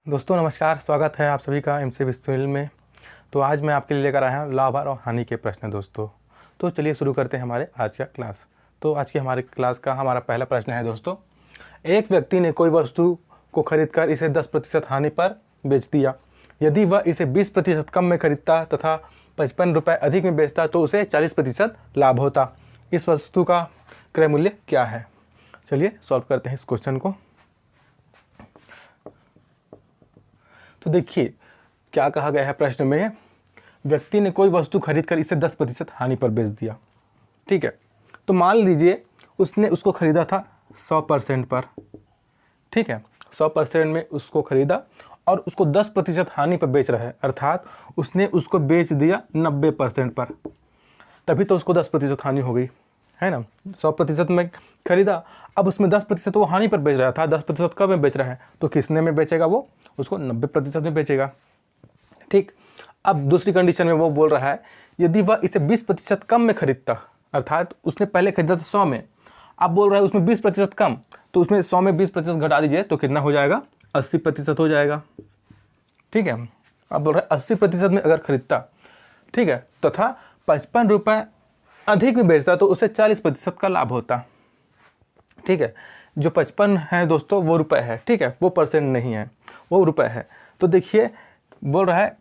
दोस्तों नमस्कार, स्वागत है आप सभी का एमसी विश्वविद्यालय में। तो आज मैं आपके लिए लेकर आया हूँ लाभ और हानि के प्रश्न दोस्तों। तो चलिए शुरू करते हैं हमारे आज का क्लास। तो आज की हमारे क्लास का हमारा पहला प्रश्न है दोस्तों, एक व्यक्ति ने कोई वस्तु को खरीदकर इसे 10% हानि पर बेच दिया। यदि वह इसे 20% कम में खरीदता तथा 55 रुपये अधिक में बेचता तो उसे 40% लाभ होता। इस वस्तु का क्रय मूल्य क्या है? चलिए सॉल्व करते हैं इस क्वेश्चन को। तो देखिए क्या कहा गया है प्रश्न में, व्यक्ति ने कोई वस्तु खरीदकर इसे 10% हानि पर बेच दिया। ठीक है, तो मान लीजिए उसने उसको खरीदा था 100% पर। ठीक है, 100% में उसको खरीदा और उसको 10% हानि पर बेच रहा है, अर्थात उसने उसको बेच दिया 90% पर, तभी तो उसको 10% हानि हो गई, है ना। 100% में खरीदा, अब उसमें 10% वो हानि पर बेच रहा था, 10% कम में बेच रहा है, तो किसने में बेचेगा? वो उसको 90% में बेचेगा। ठीक, अब दूसरी कंडीशन में वो बोल रहा है यदि वह इसे 20% कम में खरीदता, अर्थात उसने पहले खरीदा था 100 में, अब बोल रहा है उसमें 20% कम, तो उसमें 100 में 20% घटा दीजिए तो कितना हो जाएगा? 80% हो जाएगा। ठीक है, अब बोल रहा है 80% में अगर खरीदता, ठीक है, तथा 55 रुपये अधिक में बेचता तो उसे 40% का लाभ होता। ठीक है, जो 55 है दोस्तों वो रुपए है, ठीक है, वो परसेंट नहीं है, वो रुपए है। तो देखिए बोल रहा है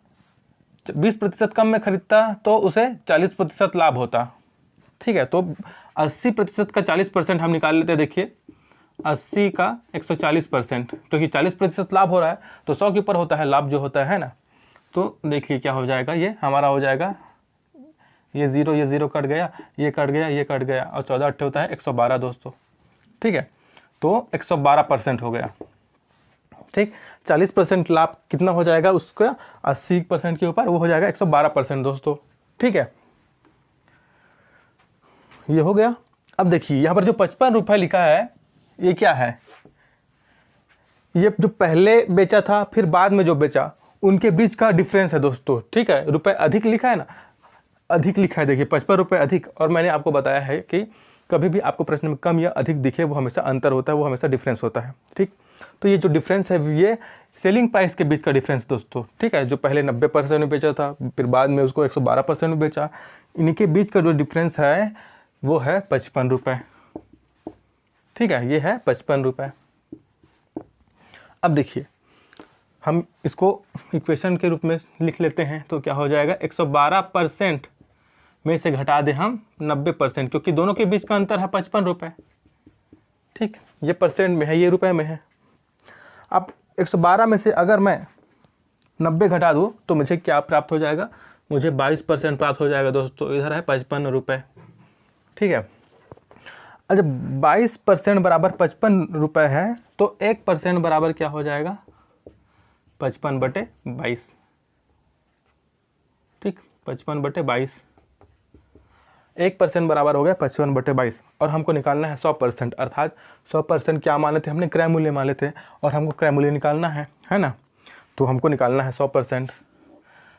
20% कम में खरीदता तो उसे 40% लाभ होता। ठीक है, तो 80% का 40% हम निकाल लेते हैं। देखिए 80 का 140%, क्योंकि 40% लाभ हो रहा है तो 100 के ऊपर होता है लाभ जो होता है ना। तो देखिए क्या हो जाएगा, ये हमारा हो जाएगा, ये ज़ीरो कट गया, ये कट गया, ये कट गया, और 14 अट्ठे होता है 112 दोस्तों। ठीक है, तो 112% हो गया। ठीक, 40% लाभ कितना हो जाएगा उसका? 80% के ऊपर वो हो जाएगा 112% दोस्तों। ठीक है, ये हो गया। अब देखिए यहाँ पर जो 55 रुपये लिखा है ये क्या है? ये जो पहले बेचा था फिर बाद में जो बेचा उनके बीच का डिफरेंस है दोस्तों। ठीक है, रुपए अधिक लिखा है ना, अधिक लिखा है, देखिए 55 रुपये अधिक। और मैंने आपको बताया है कि कभी भी आपको प्रश्न में कम या अधिक दिखे वो हमेशा अंतर होता है, वो हमेशा डिफरेंस होता है। ठीक, तो ये जो डिफरेंस है ये सेलिंग प्राइस के बीच का डिफरेंस दोस्तों। ठीक है, जो पहले 90% में बेचा था फिर बाद में उसको 112% में बेचा, इनके बीच का जो डिफरेंस है वो है 55 रुपये। ठीक है, ये है 55 रुपये। अब देखिए हम इसको इक्वेशन के रूप में लिख लेते हैं, तो क्या हो जाएगा? 112% में से घटा दें हम 90%, क्योंकि दोनों के बीच का अंतर है 55 रुपये। ठीक, ये परसेंट में है, ये रुपए में है। अब 112 में से अगर मैं 90 घटा दूँ तो मुझे क्या प्राप्त हो जाएगा? मुझे 22% प्राप्त हो जाएगा दोस्तों। इधर है 55 रुपये। ठीक है, अच्छा 22% बराबर 55 रुपये है, तो 1% बराबर क्या हो जाएगा? 55/22। ठीक, 55/22, 1% बराबर हो गया 55/22। और हमको निकालना है 100%, अर्थात 100% क्या मान लेते? हमने क्रय मूल्य मान लेते, और हमको क्रय मूल्य निकालना है ना। तो हमको निकालना है 100%,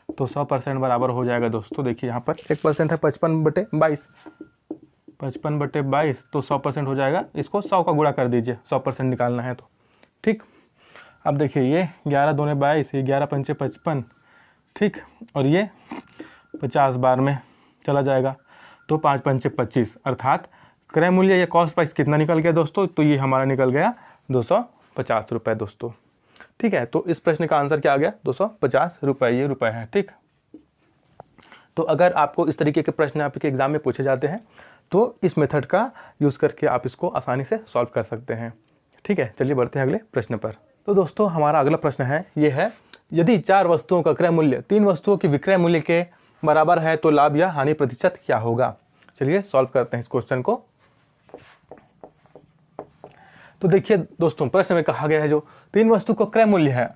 तो 100% बराबर हो जाएगा दोस्तों। देखिए यहाँ पर 1% है 55/22, 55/22, तो 100% हो जाएगा। इसको 100 का गुणा कर दीजिए, 100% निकालना है तो। ठीक, अब देखिए ये 11 दूने 22, ये 11 पंचे 55। ठीक, और ये 50 बार में चला जाएगा, तो 5 पंचे 25, अर्थात क्रय मूल्य या कॉस्ट प्राइस कितना निकल गया दोस्तों? तो ये हमारा निकल गया 250 रुपये दोस्तों। ठीक है, तो इस प्रश्न का आंसर क्या आ गया? 250 रुपये, ये रुपये है। ठीक, तो अगर आपको इस तरीके के प्रश्न आपके एग्जाम में पूछे जाते हैं तो इस मेथड का यूज़ करके आप इसको आसानी से सॉल्व कर सकते हैं। ठीक है, चलिए बढ़ते हैं अगले प्रश्न पर। तो दोस्तों हमारा अगला प्रश्न है, ये है यदि 4 वस्तुओं का क्रय मूल्य 3 वस्तुओं के विक्रय मूल्य के बराबर है तो लाभ या हानि प्रतिशत क्या होगा? चलिए सॉल्व करते हैं इस क्वेश्चन को। तो देखिए दोस्तों प्रश्न में कहा गया है जो 3 वस्तु का क्रय मूल्य है,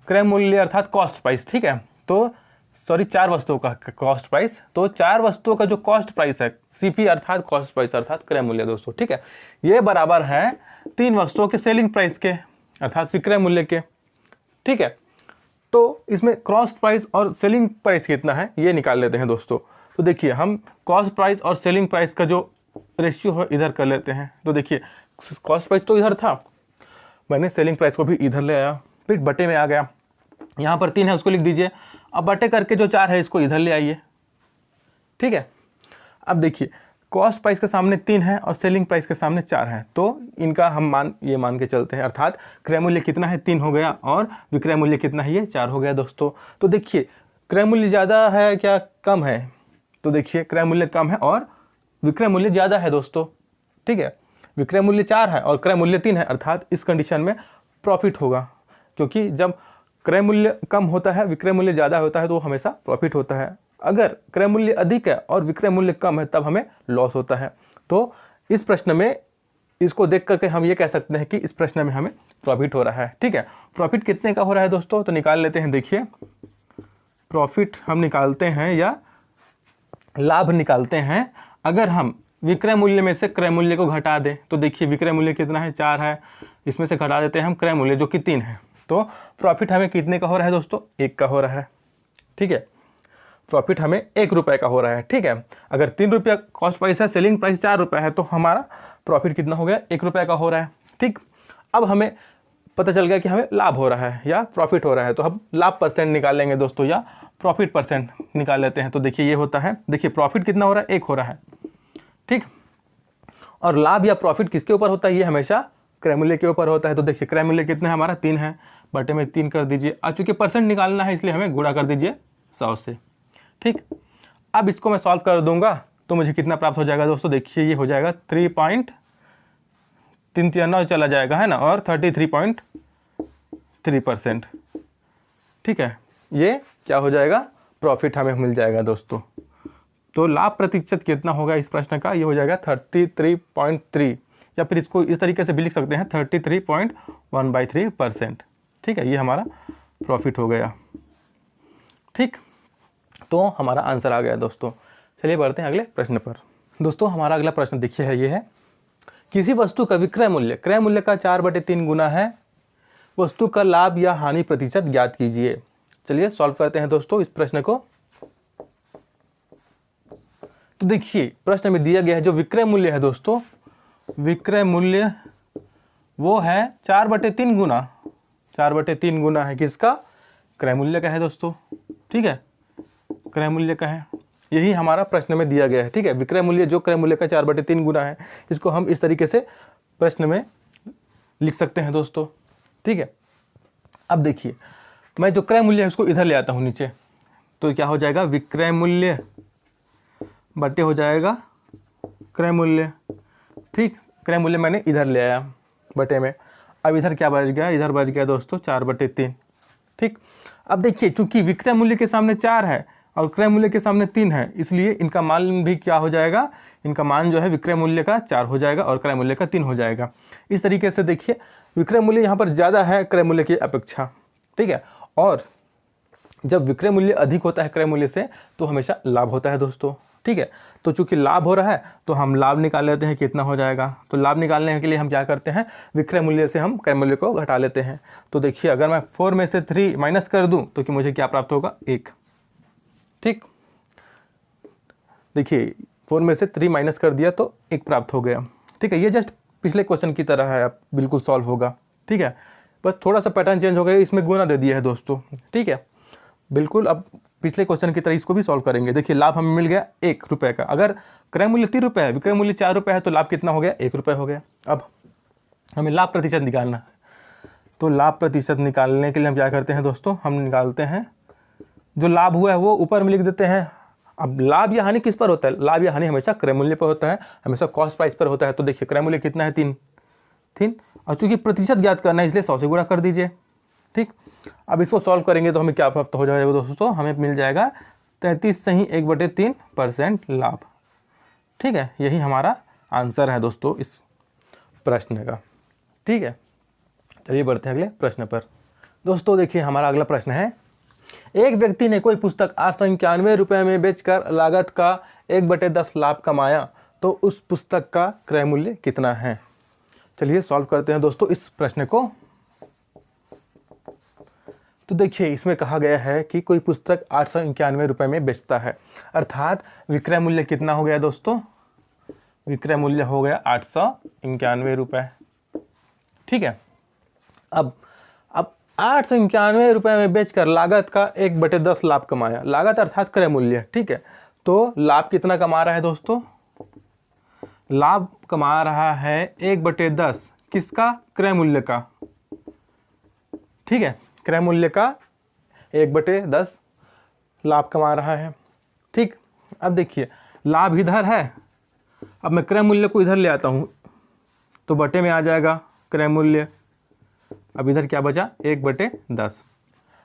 क्रय मूल्य अर्थात कॉस्ट प्राइस। ठीक है, तो सॉरी 4 वस्तुओं का कॉस्ट प्राइस, तो 4 वस्तुओं का जो कॉस्ट प्राइस है सीपी अर्थात कॉस्ट प्राइस अर्थात क्रय मूल्य दोस्तों। ठीक है, ये बराबर है 3 वस्तुओं के सेलिंग प्राइस के अर्थात विक्रय मूल्य के। ठीक है, तो इसमें कॉस्ट प्राइस और सेलिंग प्राइस कितना है ये निकाल लेते हैं दोस्तों। तो देखिए हम कॉस्ट प्राइस और सेलिंग प्राइस का जो रेशियो है इधर कर लेते हैं। तो देखिए कॉस्ट प्राइस तो इधर था, मैंने सेलिंग प्राइस को भी इधर ले आया। फिर बटे में आ गया, यहाँ पर 3 है उसको लिख दीजिए। अब बटे करके जो 4 है इसको इधर ले आइए, ठीक है। अब देखिए कॉस्ट प्राइस के सामने 3 है और सेलिंग प्राइस के सामने 4 है, तो इनका हम मान के चलते हैं, अर्थात क्रय मूल्य कितना है 3 हो गया और विक्रय मूल्य कितना है ये 4 हो गया दोस्तों। तो देखिए क्रय मूल्य ज़्यादा है क्या कम है, तो देखिए क्रय मूल्य कम है और विक्रय मूल्य ज़्यादा है दोस्तों, ठीक है। विक्रय मूल्य 4 है और क्रय मूल्य 3 है, अर्थात इस कंडीशन में प्रॉफिट होगा, क्योंकि जब क्रय मूल्य कम होता है विक्रय मूल्य ज़्यादा होता है तो हमेशा प्रॉफिट होता है। अगर क्रय मूल्य अधिक है और विक्रय मूल्य कम है तब हमें लॉस होता है। तो इस प्रश्न में इसको देख करके हम ये कह सकते हैं कि इस प्रश्न में हमें प्रॉफिट हो रहा है, ठीक है। प्रॉफिट कितने का हो रहा है दोस्तों, तो निकाल लेते हैं। देखिए प्रॉफिट हम निकालते हैं या लाभ निकालते हैं, अगर हम विक्रय मूल्य में से क्रय मूल्य को घटा दें तो देखिए विक्रय मूल्य कितना है 4 है, इसमें से घटा देते हैं हम क्रय मूल्य जो कि 3 है, तो प्रॉफिट हमें कितने का हो रहा है दोस्तों 1 का हो रहा है, ठीक है। प्रॉफिट हमें 1 रुपये का हो रहा है, ठीक है। अगर 3 रुपया कॉस्ट प्राइस है, सेलिंग प्राइस 4 रुपये है, तो हमारा प्रॉफिट कितना हो गया 1 रुपये का हो रहा है, ठीक। अब हमें पता चल गया कि हमें लाभ हो रहा है या प्रॉफिट हो रहा है, तो हम लाभ परसेंट निकाल लेंगे दोस्तों या प्रॉफिट परसेंट निकाल लेते हैं। तो देखिए ये होता है, देखिए प्रॉफिट कितना हो रहा है 1 हो रहा है, ठीक। और लाभ या प्रॉफिट किसके ऊपर होता है, ये हमेशा क्रय मूल्य के ऊपर होता है। तो देखिए क्रय मूल्य कितना है हमारा 3 है, बटे में 3 कर दीजिए। अब चूँकि परसेंट निकालना है इसलिए हमें गुणा कर दीजिए 100 से, ठीक। अब इसको मैं सॉल्व कर दूंगा तो मुझे कितना प्राप्त हो जाएगा दोस्तों, देखिए ये हो जाएगा 3.339 चला जाएगा, है ना, और 33.3%, ठीक है। ये क्या हो जाएगा, प्रॉफिट हमें मिल जाएगा दोस्तों। तो लाभ प्रतिशत कितना होगा इस प्रश्न का, ये हो जाएगा 33.3, या फिर इसको इस तरीके से भी लिख सकते हैं 33.1/3%, ठीक है। ये हमारा प्रॉफिट हो गया, ठीक। तो हमारा आंसर आ गया दोस्तों। चलिए बढ़ते हैं अगले प्रश्न पर। दोस्तों हमारा अगला प्रश्न देखिए है, ये है किसी वस्तु का विक्रय मूल्य क्रय मूल्य का 4/3 गुना है, वस्तु का लाभ या हानि प्रतिशत ज्ञात कीजिए। चलिए सॉल्व करते हैं दोस्तों इस प्रश्न को। तो देखिए प्रश्न में दिया गया है जो विक्रय मूल्य है दोस्तों, विक्रय मूल्य वो है 4/3 गुना, 4/3 गुना है किसका, क्रय मूल्य का है दोस्तों, ठीक है, क्रय मूल्य का है। यही हमारा प्रश्न में दिया गया है, ठीक है। विक्रय मूल्य जो क्रय मूल्य का 4/3 गुना है, इसको हम इस तरीके से प्रश्न में लिख सकते हैं दोस्तों, ठीक है। अब देखिए मैं जो क्रय मूल्य है उसको इधर ले आता हूँ नीचे, तो क्या हो जाएगा विक्रय मूल्य बटे हो जाएगा क्रय मूल्य, ठीक। क्रय मूल्य मैंने इधर ले आया बटे में, अब इधर क्या बच गया, इधर बच गया दोस्तों 4/3, ठीक। अब देखिए चूंकि विक्रय मूल्य के सामने 4 है और क्रय मूल्य के सामने 3 है, इसलिए इनका मान भी क्या हो जाएगा, इनका मान जो है विक्रय मूल्य का 4 हो जाएगा और क्रय मूल्य का 3 हो जाएगा। इस तरीके से देखिए विक्रय मूल्य यहाँ पर ज़्यादा है क्रय मूल्य की अपेक्षा, ठीक है। और जब विक्रय मूल्य अधिक होता है क्रय मूल्य से तो हमेशा लाभ होता है दोस्तों, ठीक है। तो चूंकि लाभ हो रहा है तो हम लाभ निकाल लेते हैं कितना हो जाएगा। तो लाभ निकालने के लिए हम क्या करते हैं, विक्रय मूल्य से हम क्रय मूल्य को घटा लेते हैं। तो देखिए अगर मैं 4 में से 3 माइनस कर दूं तो कि मुझे क्या प्राप्त होगा 1, ठीक। देखिए 4 में से 3 माइनस कर दिया तो 1 प्राप्त हो गया, ठीक है। ये जस्ट पिछले क्वेश्चन की तरह है, अब बिल्कुल सॉल्व होगा, ठीक है। बस थोड़ा सा पैटर्न चेंज हो गया, इसमें गुना दे दिया है दोस्तों, ठीक है। बिल्कुल अब पिछले क्वेश्चन की तरह इसको भी सॉल्व करेंगे। देखिए लाभ हमें मिल गया 1 रुपये का, अगर क्रय मूल्य 3 रुपये है, विक्रय मूल्य 4 रुपये है, तो लाभ कितना हो गया 1 रुपये हो गया। अब हमें लाभ प्रतिशत निकालना है, तो लाभ प्रतिशत निकालने के लिए हम क्या करते हैं दोस्तों, हम निकालते हैं जो लाभ हुआ है वो ऊपर में लिख देते हैं। अब लाभ या हानि किस पर होता है, लाभ या हानि हमेशा क्रय मूल्य पर होता है, हमेशा कॉस्ट प्राइस पर होता है। तो देखिए क्रय मूल्य कितना है 3, और चूंकि प्रतिशत ज्ञात करना है इसलिए 100 से गुणा कर दीजिए, ठीक। अब इसको सॉल्व करेंगे तो हमें क्या प्राप्त हो जाएगा दोस्तों, हमें मिल जाएगा 33.1/3% लाभ, ठीक है। यही हमारा आंसर है दोस्तों इस प्रश्न का, ठीक है। चलिए बढ़ते हैं अगले प्रश्न पर। दोस्तों देखिए हमारा अगला प्रश्न है, एक व्यक्ति ने कोई पुस्तक 891 रुपये में बेचकर लागत का 1/10 लाभ कमाया, तो उस पुस्तक का क्रय मूल्य कितना है। चलिए सॉल्व करते हैं दोस्तों इस प्रश्न को। तो देखिए इसमें कहा गया है कि कोई पुस्तक 891 रुपये में बेचता है, अर्थात विक्रय मूल्य कितना हो गया दोस्तों, विक्रय मूल्य हो गया 891 रुपये, ठीक है। अब ₹891 में बेचकर लागत का 1/10 लाभ कमाया। लागत अर्थात क्रय मूल्य, ठीक है। तो लाभ कितना कमा रहा है दोस्तों? लाभ कमा रहा है 1/10 किसका? क्रय मूल्य का, ठीक है। क्रय मूल्य का 1/10 लाभ कमा रहा है, ठीक। अब देखिए लाभ इधर है, अब मैं क्रय मूल्य को इधर ले आता हूँ तो बटे में आ जाएगा क्रय मूल्य। अब इधर क्या बचा? 1/10।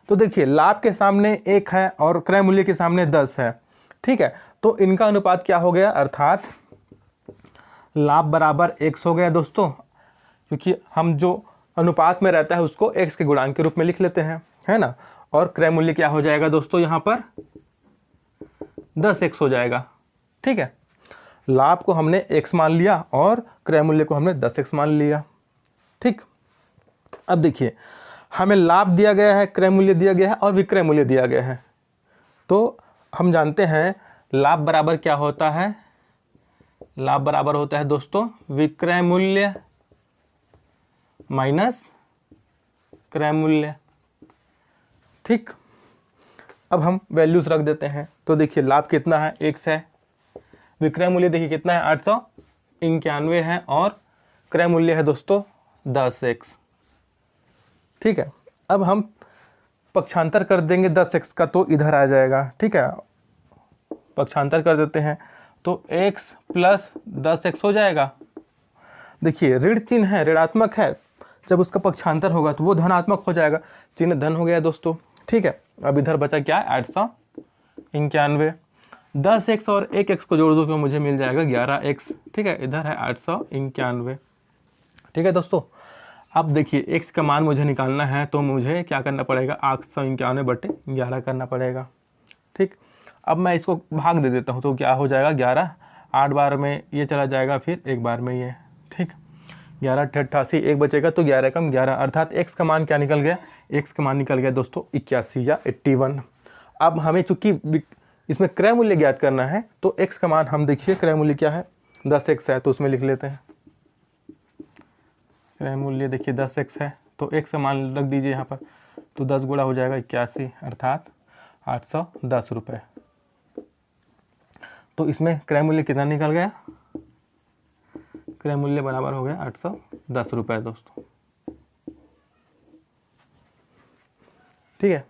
तो देखिए लाभ के सामने 1 है और क्रय मूल्य के सामने 10 है, ठीक है। तो इनका अनुपात क्या हो गया? अर्थात लाभ बराबर x हो गया दोस्तों, क्योंकि हम जो अनुपात में रहता है उसको x के गुणांक के रूप में लिख लेते हैं, है ना। और क्रय मूल्य क्या हो जाएगा दोस्तों? यहाँ पर 10x हो जाएगा, ठीक है। लाभ को हमने x मान लिया और क्रय मूल्य को हमने 10x मान लिया, ठीक। अब देखिए हमें लाभ दिया गया है, क्रय मूल्य दिया गया है और विक्रय मूल्य दिया गया है। तो हम जानते हैं लाभ बराबर क्या होता है? लाभ बराबर होता है दोस्तों विक्रय मूल्य माइनस क्रय मूल्य, ठीक। अब हम वैल्यूज रख देते हैं। तो देखिए लाभ कितना है? x है। विक्रय मूल्य देखिए कितना है? 891 है और क्रय मूल्य है दोस्तों 10x, ठीक है। अब हम पक्षांतर कर देंगे 10x का तो इधर आ जाएगा, ठीक है। पक्षांतर कर देते हैं तो x प्लस 10x हो जाएगा। देखिए ऋण चिन्ह है, ऋणात्मक है, जब उसका पक्षांतर होगा तो वो धनात्मक हो जाएगा। चिन्ह धन हो गया दोस्तों, ठीक है। अब इधर बचा क्या? 891। 10x और 1x को जोड़ दो तो मुझे मिल जाएगा 11x, ठीक है। इधर है 891, ठीक है दोस्तों। अब देखिए x का मान मुझे निकालना है तो मुझे क्या करना पड़ेगा? 891/11 करना पड़ेगा, ठीक। अब मैं इसको भाग दे देता हूँ तो क्या हो जाएगा? 11, 8 बार में ये चला जाएगा, फिर 1 बार में ये, ठीक। 11 88, 1 बचेगा तो 11 कम 11, अर्थात x का मान क्या निकल गया? x का मान निकल गया दोस्तों 81 या 81। अब हमें चूंकि इसमें क्रय मूल्य ज्ञात करना है तो x का मान हम देखिए क्रय मूल्य क्या है? 10x है तो उसमें लिख लेते हैं। क्रय मूल्य देखिए 10x है तो x का मान रख दीजिए यहाँ पर, तो 10 गुणा हो जाएगा 81 अर्थात 810 रुपये। तो इसमें क्रय मूल्य कितना निकल गया? क्रय मूल्य बराबर हो गया 810 रुपये दोस्तों, ठीक है।